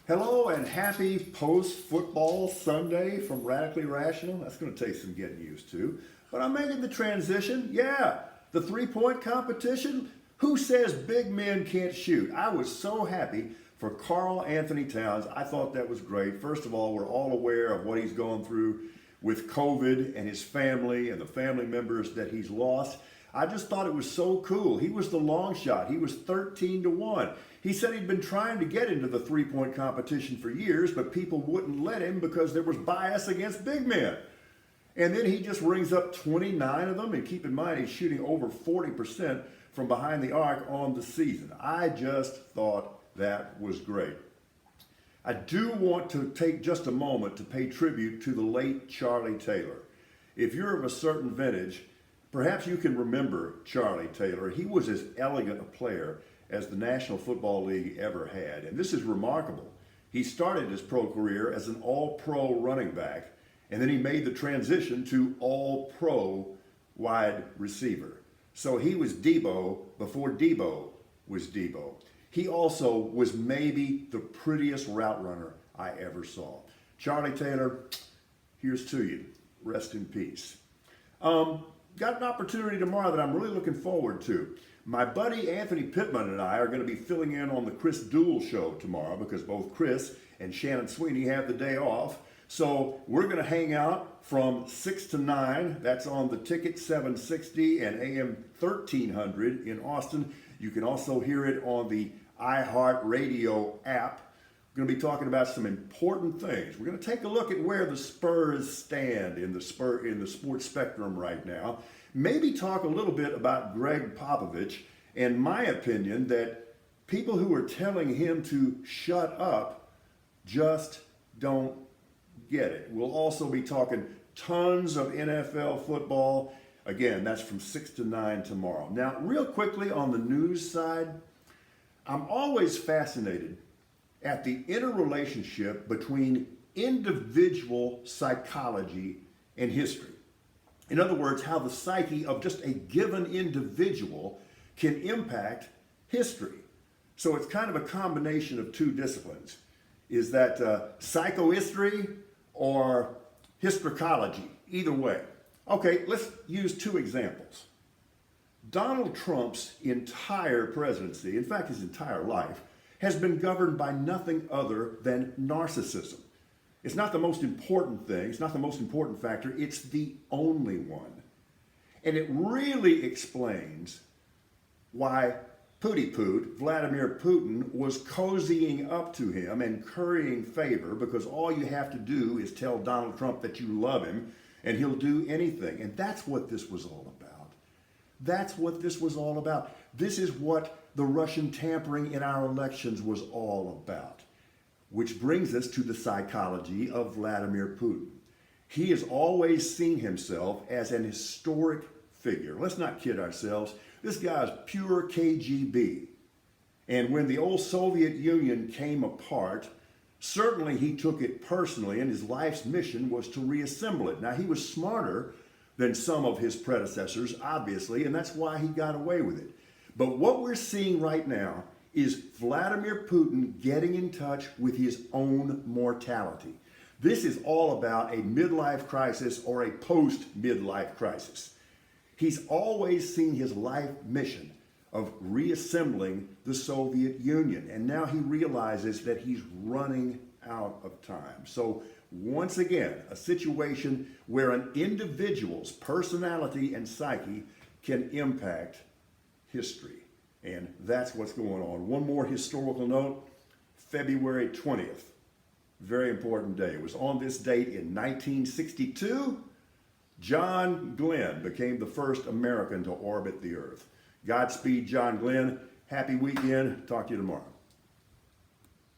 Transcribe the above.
Hello and happy post-football Sunday from Radically Rational. That's going to take some getting used to. But I'm making the transition. Yeah, the three-point competition. Who says big men can't shoot? I was so happy for Karl Anthony Towns. I thought that was great. First of all, we're all aware of what he's gone through with COVID and his family and the family members that he's lost. I just thought it was so cool. He was the long shot. He was 13-1. He said he'd been trying to get into the three-point competition for years, but people wouldn't let him because there was bias against big men. And then he just rings up 29 of them, and keep in mind he's shooting over 40% from behind the arc on the season. I just thought that was great. I do want to take just a moment to pay tribute to the late Charlie Taylor. If you're of a certain vintage, perhaps you can remember Charlie Taylor. He was as elegant a player as the National Football League ever had. And this is remarkable. He started his pro career as an all-pro running back, and then he made the transition to all-pro wide receiver. So he was Debo before Debo was Debo. He also was maybe the prettiest route runner I ever saw. Charlie Taylor, here's to you. Rest in peace. Got an opportunity tomorrow that I'm really looking forward to. My buddy Anthony Pittman and I are going to be filling in on the Chris Duell show tomorrow because both Chris and Shannon Sweeney have the day off. So we're going to hang out from 6 to 9. That's on the Ticket 760 and AM 1300 in Austin. You can also hear it on the iHeartRadio app. We're going to be talking about some important things. We're going to take a look at where the Spurs stand in the sports spectrum right now. Maybe talk a little bit about Greg Popovich and my opinion that people who are telling him to shut up just don't get it. We'll also be talking tons of NFL football. Again, that's from 6 to 9 tomorrow. Now, real quickly on the news side, I'm always fascinated at the interrelationship between individual psychology and history. In other words, how the psyche of just a given individual can impact history. So it's kind of a combination of two disciplines. Is that psychohistory or histrocology? Either way. Okay, let's use two examples. Donald Trump's entire presidency, in fact his entire life, has been governed by nothing other than narcissism. It's not the most important thing, it's not the most important factor, it's the only one. And it really explains why Vladimir Putin, was cozying up to him and currying favor, because all you have to do is tell Donald Trump that you love him and he'll do anything. And that's what this was all about. That's what this was all about. This is what the Russian tampering in our elections was all about. Which brings us to the psychology of Vladimir Putin. He has always seen himself as an historic figure. Let's not kid ourselves. This guy is pure KGB. And when the old Soviet Union came apart, certainly he took it personally, and his life's mission was to reassemble it. Now, he was smarter than some of his predecessors, obviously, and that's why he got away with it. But what we're seeing right now is Vladimir Putin getting in touch with his own mortality. This is all about a midlife crisis or a post-midlife crisis. He's always seen his life mission of reassembling the Soviet Union, and now he realizes that he's running out of time. So once again, a situation where an individual's personality and psyche can impact history. And that's what's going on. One more historical note, February 20th, very important day. It was on this date in 1962, John Glenn became the first American to orbit the Earth. Godspeed, John Glenn. Happy weekend. Talk to you tomorrow.